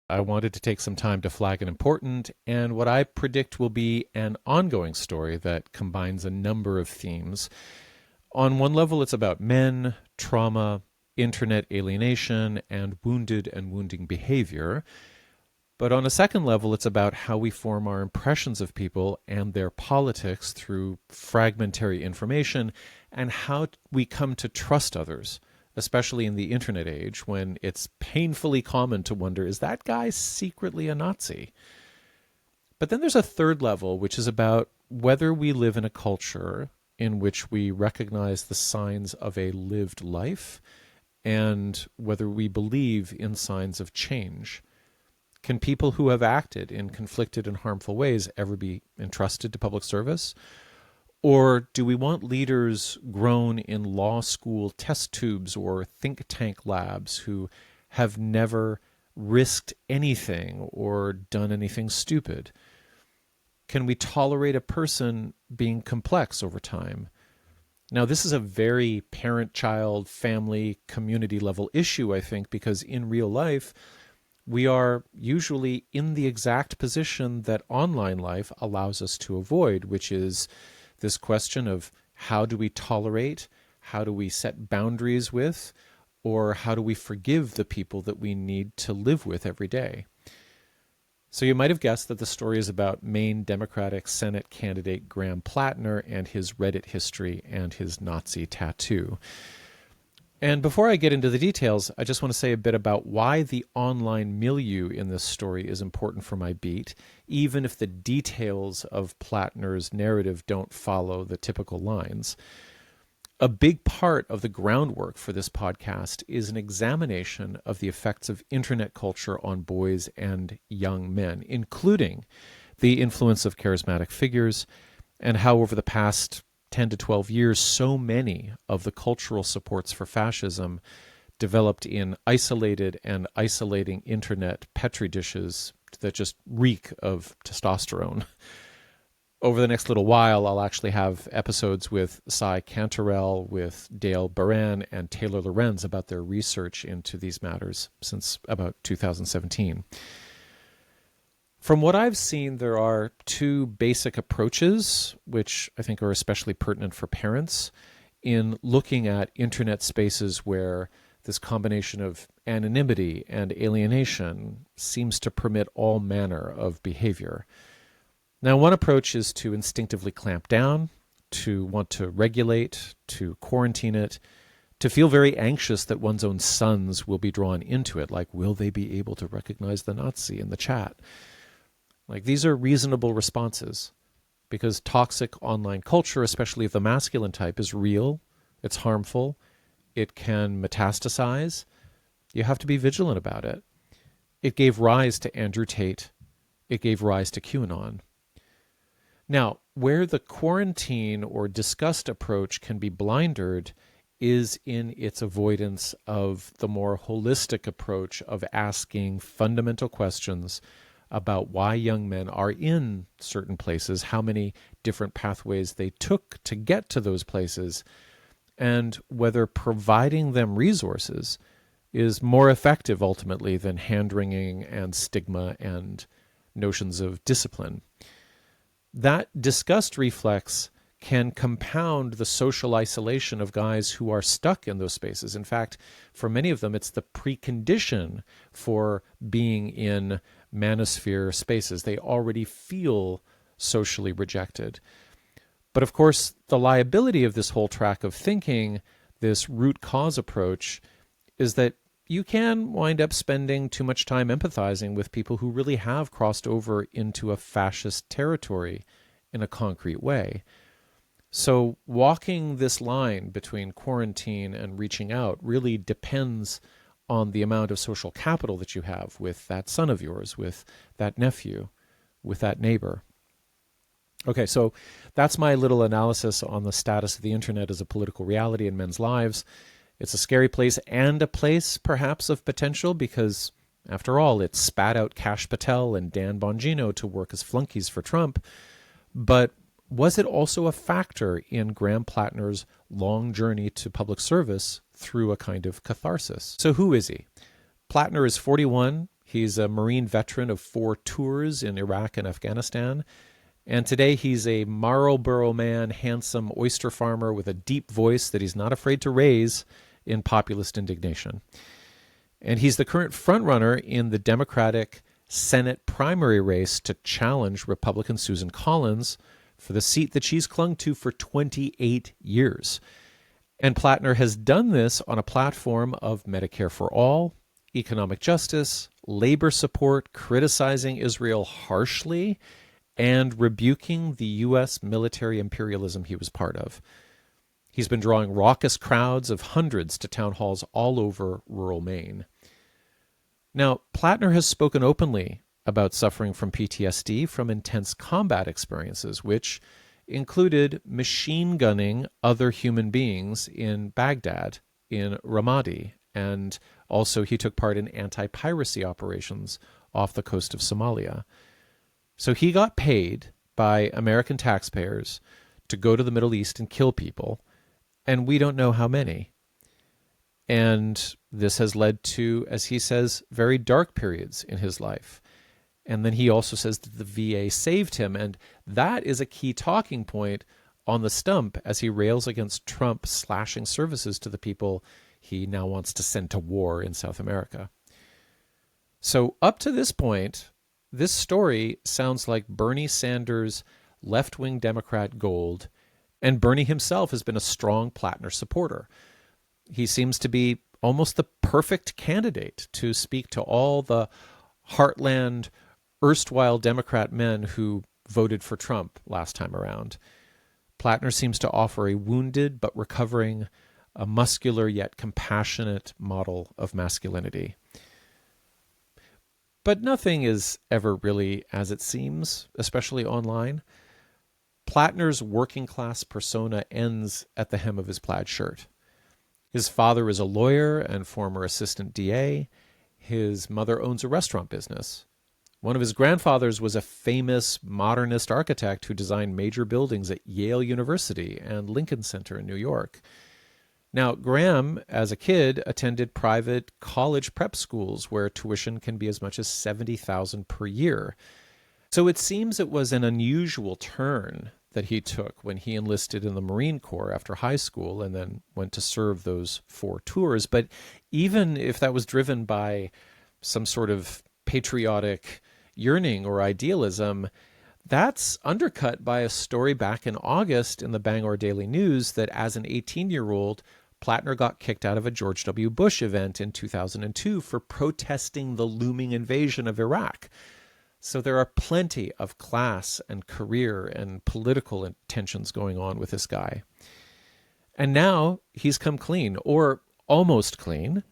I wanted to take some time to flag an important and what I predict will be an ongoing story that combines a number of themes. On one level, it's about men, trauma, internet alienation, and wounded and wounding behavior. But on a second level, it's about how we form our impressions of people and their politics through fragmentary information and how we come to trust others, especially in the internet age when it's painfully common to wonder, is that guy secretly a Nazi? But then there's a third level, which is about whether we live in a culture in which we recognize the signs of a lived life and whether we believe in signs of change. Can people who have acted in conflicted and harmful ways ever be entrusted to public service? Or do we want leaders grown in law school test tubes or think tank labs who have never risked anything or done anything stupid? Can we tolerate a person being complex over time? Now, this is a very parent-child, family, community level issue, I think, because in real life, we are usually in the exact position that online life allows us to avoid, which is this question of how do we tolerate, how do we set boundaries with, or how do we forgive the people that we need to live with every day? So you might have guessed that the story is about Maine Democratic Senate candidate Graham Platner and his Reddit history and his Nazi tattoo. And before I get into the details, I just want to say a bit about why the online milieu in this story is important for my beat, even if the details of Platner's narrative don't follow the typical lines. A big part of the groundwork for this podcast is an examination of the effects of internet culture on boys and young men, including the influence of charismatic figures and how over the past 10 to 12 years, so many of the cultural supports for fascism developed in isolated and isolating internet petri dishes that just reek of testosterone. Over the next little while, I'll actually have episodes with Cy Cantarell, with Dale Baran, and Taylor Lorenz about their research into these matters since about 2017. From what I've seen, there are two basic approaches, which I think are especially pertinent for parents, in looking at internet spaces where this combination of anonymity and alienation seems to permit all manner of behavior. Now, one approach is to instinctively clamp down, to want to regulate, to quarantine it, to feel very anxious that one's own sons will be drawn into it, like, will they be able to recognize the Nazi in the chat? Like, these are reasonable responses because toxic online culture, especially of the masculine type, is real, it's harmful, it can metastasize. You have to be vigilant about it. It gave rise to Andrew Tate. It gave rise to QAnon. Now, where the quarantine or disgust approach can be blindered is in its avoidance of the more holistic approach of asking fundamental questions about why young men are in certain places, how many different pathways they took to get to those places, and whether providing them resources is more effective ultimately than hand-wringing and stigma and notions of discipline. That disgust reflex can compound the social isolation of guys who are stuck in those spaces. In fact, for many of them, it's the precondition for being in manosphere spaces. They already feel socially rejected. But of course, the liability of this whole track of thinking, this root cause approach, is that you can wind up spending too much time empathizing with people who really have crossed over into a fascist territory in a concrete way. So walking this line between quarantine and reaching out really depends on the amount of social capital that you have with that son of yours, with that nephew, with that neighbor. Okay, so that's my little analysis on the status of the internet as a political reality in men's lives. It's a scary place and a place perhaps of potential because, after all, it spat out Kash Patel and Dan Bongino to work as flunkies for Trump. But was it also a factor in Graham Platner's long journey to public service through a kind of catharsis? So who is he? Platner is 41. He's a Marine veteran of 4 tours in Iraq and Afghanistan. And today he's a Marlboro man, handsome oyster farmer with a deep voice that he's not afraid to raise in populist indignation. And he's the current frontrunner in the Democratic Senate primary race to challenge Republican Susan Collins for the seat that she's clung to for 28 years. And Platner has done this on a platform of Medicare for all, economic justice, labor support, criticizing Israel harshly, and rebuking the U.S. military imperialism he was part of. He's been drawing raucous crowds of hundreds to town halls all over rural Maine. Now, Platner has spoken openly about suffering from PTSD from intense combat experiences, which included machine gunning other human beings in Baghdad, in Ramadi, and also he took part in anti-piracy operations off the coast of Somalia. So he got paid by American taxpayers to go to the Middle East and kill people, and we don't know how many. And this has led to, as he says, very dark periods in his life. And then he also says that the VA saved him. And that is a key talking point on the stump as he rails against Trump slashing services to the people he now wants to send to war in South America. So up to this point, this story sounds like Bernie Sanders' left-wing Democrat gold, and Bernie himself has been a strong Platner supporter. He seems to be almost the perfect candidate to speak to all the heartland erstwhile Democrat men who voted for Trump last time around. Platner seems to offer a wounded but recovering, a muscular yet compassionate model of masculinity. But nothing is ever really as it seems, especially online. Platner's working class persona ends at the hem of his plaid shirt. His father is a lawyer and former assistant DA. His mother owns a restaurant business. One of his grandfathers was a famous modernist architect who designed major buildings at Yale University and Lincoln Center in New York. Now, Graham, as a kid, attended private college prep schools where tuition can be as much as $70,000 per year. So it seems it was an unusual turn that he took when he enlisted in the Marine Corps after high school and then went to serve those 4 tours. But even if that was driven by some sort of patriotic yearning or idealism, that's undercut by a story back in August in the Bangor Daily News that as an 18-year-old, Platner got kicked out of a George W. Bush event in 2002 for protesting the looming invasion of Iraq. So there are plenty of class and career and political tensions going on with this guy. And now he's come clean, or almost clean,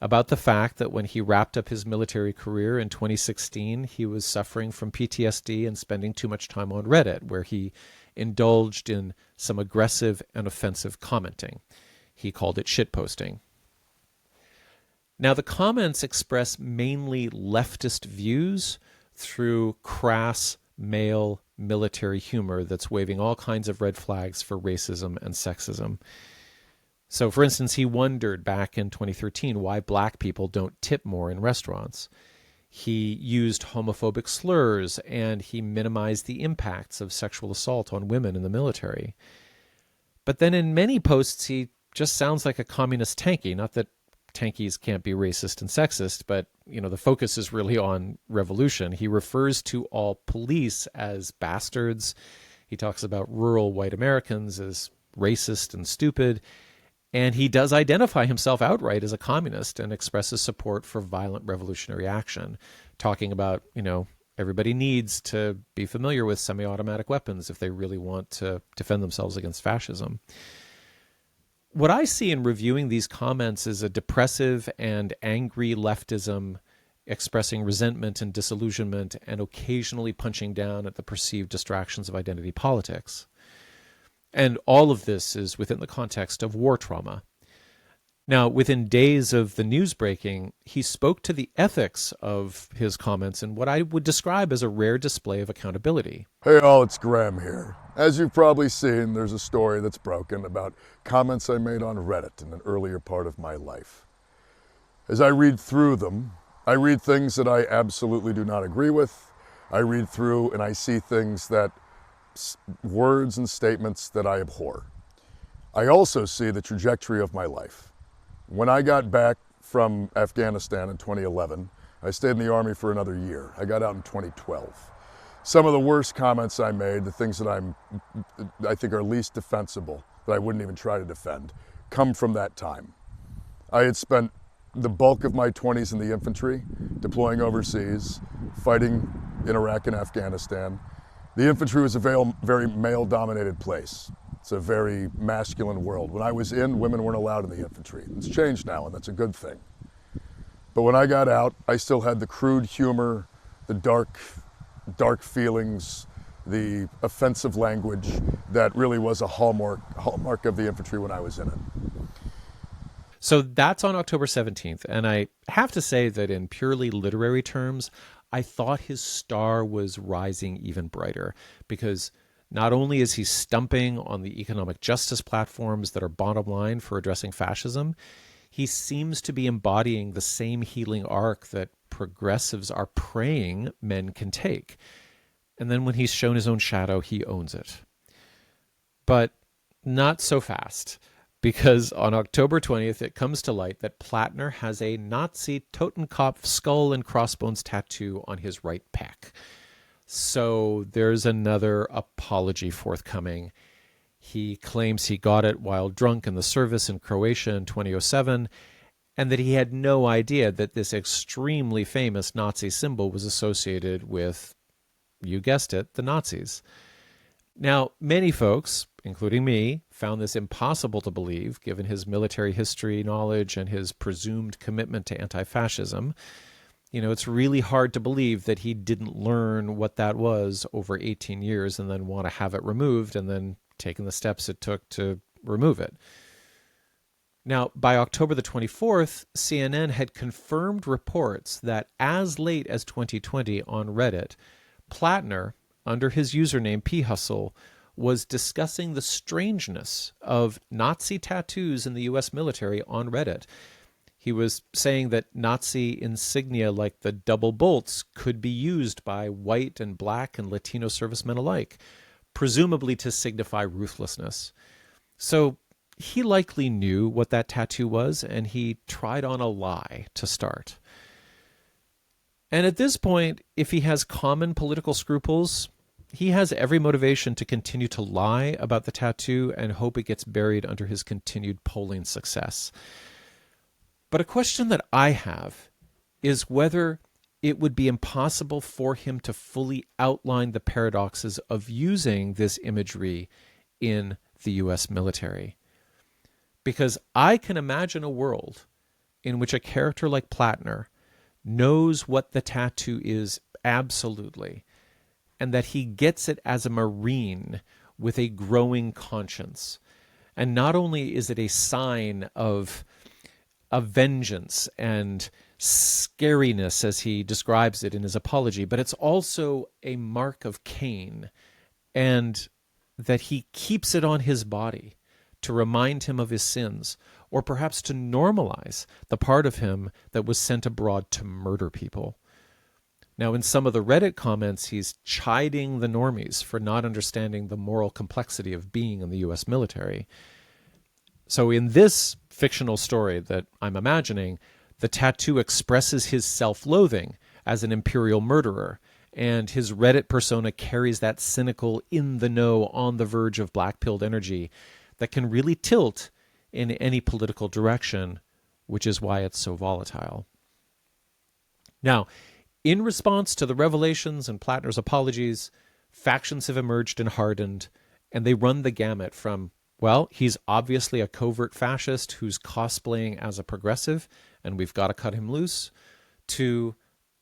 about the fact that when he wrapped up his military career in 2016, he was suffering from PTSD and spending too much time on Reddit, where he indulged in some aggressive and offensive commenting. He called it shitposting. Now, the comments express mainly leftist views through crass male military humor that's waving all kinds of red flags for racism and sexism. So, for instance, he wondered back in 2013 why black people don't tip more in restaurants. He used homophobic slurs, and he minimized the impacts of sexual assault on women in the military. But then in many posts, he just sounds like a communist tanky. Not that tankies can't be racist and sexist, but the focus is really on revolution. He refers to all police as bastards. He talks about rural white Americans as racist and stupid. And he does identify himself outright as a communist and expresses support for violent revolutionary action, talking about, everybody needs to be familiar with semi-automatic weapons if they really want to defend themselves against fascism. What I see in reviewing these comments is a depressive and angry leftism expressing resentment and disillusionment and occasionally punching down at the perceived distractions of identity politics. And all of this is within the context of war trauma. Now, within days of the news breaking, he spoke to the ethics of his comments in what I would describe as a rare display of accountability. Hey all, it's Graham here. As you've probably seen, there's a story that's broken about comments I made on Reddit in an earlier part of my life. As I read through them, I read things that I absolutely do not agree with. I read through and I see things that, words and statements that I abhor. I also see the trajectory of my life. When I got back from Afghanistan in 2011, I stayed in the Army for another year. I got out in 2012. Some of the worst comments I made, the things that I think are least defensible, that I wouldn't even try to defend, come from that time. I had spent the bulk of my 20s in the infantry, deploying overseas, fighting in Iraq and Afghanistan. The infantry was a very male-dominated place. It's a very masculine world. When I was in, women weren't allowed in the infantry. It's changed now, and that's a good thing. But when I got out, I still had the crude humor, the dark feelings, the offensive language that really was a hallmark of the infantry when I was in it. So that's on October 17th. And I have to say that in purely literary terms, I thought his star was rising even brighter, because not only is he stumping on the economic justice platforms that are bottom line for addressing fascism, he seems to be embodying the same healing arc that progressives are praying men can take. And then when he's shown his own shadow, he owns it. But not so fast, because on October 20th, it comes to light that Platner has a Nazi Totenkopf skull and crossbones tattoo on his right pec. So there's another apology forthcoming. He claims he got it while drunk in the service in Croatia in 2007, and that he had no idea that this extremely famous Nazi symbol was associated with, you guessed it, the Nazis. Now, many folks, including me, found this impossible to believe, given his military history knowledge and his presumed commitment to anti-fascism. You know, it's really hard to believe that he didn't learn what that was over 18 years and then want to have it removed and then taken the steps it took to remove it. Now, by October the 24th, CNN had confirmed reports that as late as 2020 on Reddit, Platner, under his username phustle, was discussing the strangeness of Nazi tattoos in the U.S. military on Reddit. He was saying that Nazi insignia like the double bolts could be used by white and black and Latino servicemen alike, presumably to signify ruthlessness. So he likely knew what that tattoo was, and he tried on a lie to start. And at this point, if he has common political scruples, he has every motivation to continue to lie about the tattoo and hope it gets buried under his continued polling success. But a question that I have is whether it would be impossible for him to fully outline the paradoxes of using this imagery in the U.S. military. Because I can imagine a world in which a character like Platner knows what the tattoo is absolutely, and that he gets it as a Marine with a growing conscience. And not only is it a sign of vengeance and scariness, as he describes it in his apology, but it's also a mark of Cain, and that he keeps it on his body to remind him of his sins, or perhaps to normalize the part of him that was sent abroad to murder people. Now, in some of the Reddit comments, he's chiding the normies for not understanding the moral complexity of being in the U.S. military. So in this fictional story that I'm imagining, the tattoo expresses his self-loathing as an imperial murderer, and his Reddit persona carries that cynical, in-the-know, on-the-verge of black-pilled energy that can really tilt in any political direction, which is why it's so volatile. Now, in response to the revelations and Platner's apologies, factions have emerged and hardened, and they run the gamut from, well, he's obviously a covert fascist who's cosplaying as a progressive, and we've got to cut him loose, to,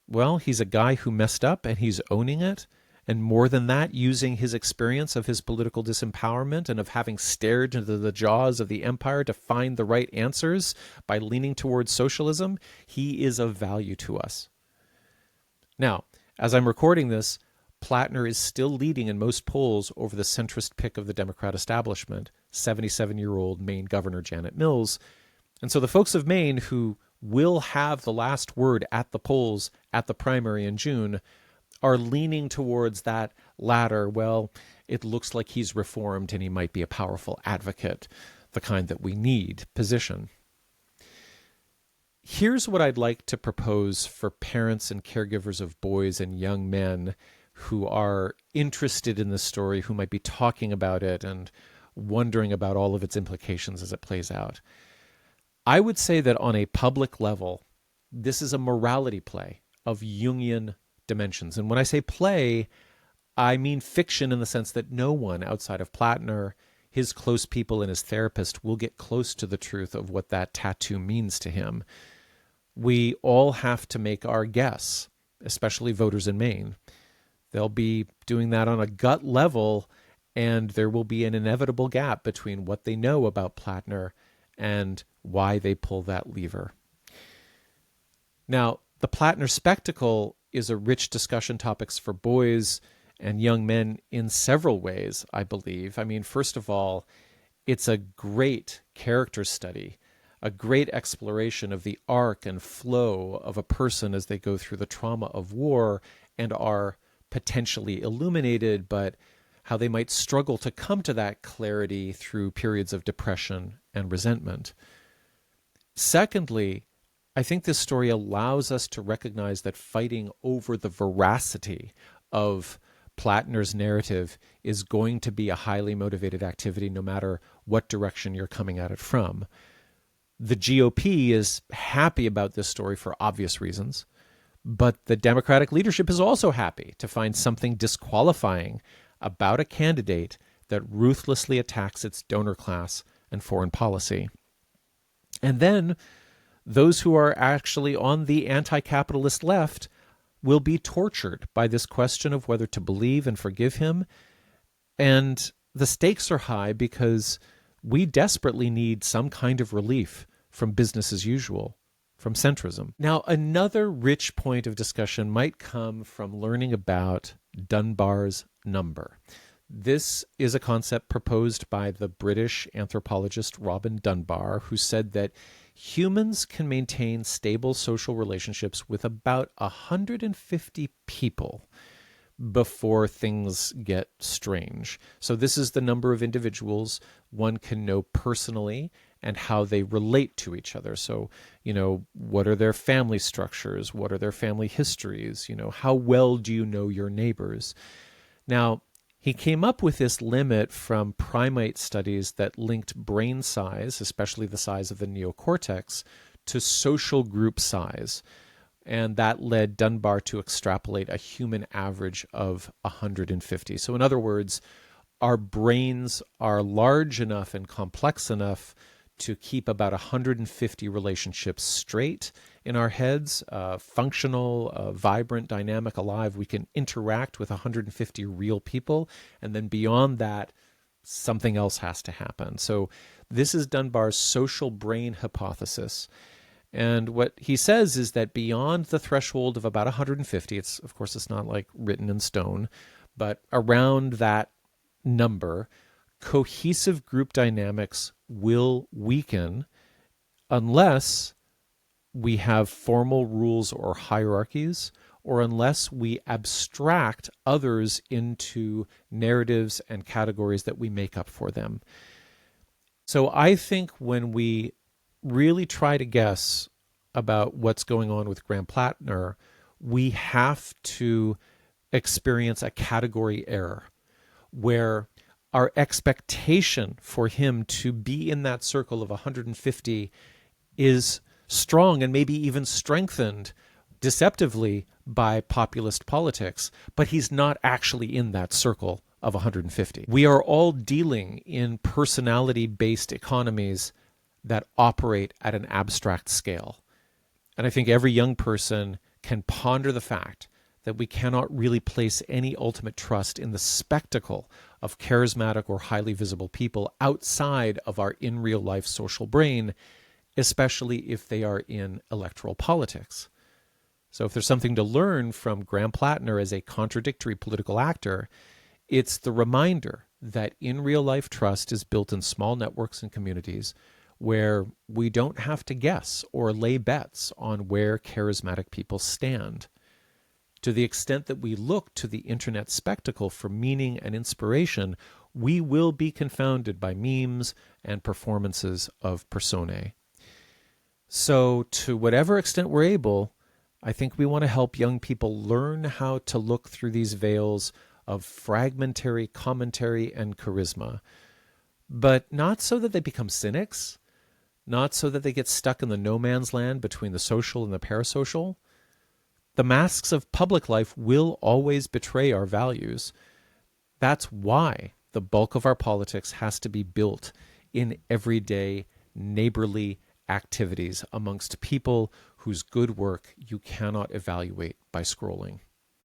well, he's a guy who messed up and he's owning it, and more than that, using his experience of his political disempowerment and of having stared into the jaws of the empire to find the right answers by leaning towards socialism, he is of value to us. Now, as I'm recording this, Platner is still leading in most polls over the centrist pick of the Democrat establishment, 77-year-old Maine Governor Janet Mills. And so the folks of Maine who will have the last word at the polls at the primary in June are leaning towards that latter, well, it looks like he's reformed and he might be a powerful advocate, the kind that we need position. Here's what I'd like to propose for parents and caregivers of boys and young men who are interested in this story, who might be talking about it and wondering about all of its implications as it plays out. I would say that on a public level, this is a morality play of Jungian dimensions. And when I say play, I mean fiction in the sense that no one outside of Platner, his close people, and his therapist will get close to the truth of what that tattoo means to him. We all have to make our guess, especially voters in Maine. They'll be doing that on a gut level, and there will be an inevitable gap between what they know about Platner and why they pull that lever. Now, the Platner spectacle is a rich discussion topics for boys and young men in several ways, I believe. I mean, first of all, it's a great character study, a great exploration of the arc and flow of a person as they go through the trauma of war and are potentially illuminated, but how they might struggle to come to that clarity through periods of depression and resentment. Secondly, I think this story allows us to recognize that fighting over the veracity of Platner's narrative is going to be a highly motivated activity no matter what direction you're coming at it from. The GOP is happy about this story for obvious reasons, but the Democratic leadership is also happy to find something disqualifying about a candidate that ruthlessly attacks its donor class and foreign policy. And then those who are actually on the anti-capitalist left will be tortured by this question of whether to believe and forgive him. And the stakes are high because we desperately need some kind of relief from business as usual, from centrism. Now, another rich point of discussion might come from learning about Dunbar's number. This is a concept proposed by the British anthropologist Robin Dunbar, who said that humans can maintain stable social relationships with about 150 people before things get strange. So this is the number of individuals one can know personally and how they relate to each other. So, what are their family structures? What are their family histories? How well do you know your neighbors? Now, he came up with this limit from primate studies that linked brain size, especially the size of the neocortex, to social group size. And that led Dunbar to extrapolate a human average of 150. So in other words, our brains are large enough and complex enough to keep about 150 relationships straight in our heads, functional, vibrant, dynamic, alive. We can interact with 150 real people, and then beyond that, something else has to happen. So this is Dunbar's social brain hypothesis. And what he says is that beyond the threshold of about 150, of course, it's not like written in stone, but around that number, cohesive group dynamics will weaken unless we have formal rules or hierarchies, or unless we abstract others into narratives and categories that we make up for them. So I think when we really try to guess about what's going on with Graham Platner, we have to experience a category error where our expectation for him to be in that circle of 150 is strong and maybe even strengthened deceptively by populist politics, but he's not actually in that circle of 150. We are all dealing in personality-based economies that operate at an abstract scale. And I think every young person can ponder the fact that we cannot really place any ultimate trust in the spectacle of charismatic or highly visible people outside of our in real life social brain, especially if they are in electoral politics. So if there's something to learn from Graham Platner as a contradictory political actor, it's the reminder that in real life trust is built in small networks and communities where we don't have to guess or lay bets on where charismatic people stand. To the extent that we look to the internet spectacle for meaning and inspiration, we will be confounded by memes and performances of personae. So, to whatever extent we're able, I think we want to help young people learn how to look through these veils of fragmentary commentary and charisma, but not so that they become cynics, not so that they get stuck in the no man's land between the social and the parasocial. The masks of public life will always betray our values. That's why the bulk of our politics has to be built in everyday, neighborly activities amongst people whose good work you cannot evaluate by scrolling.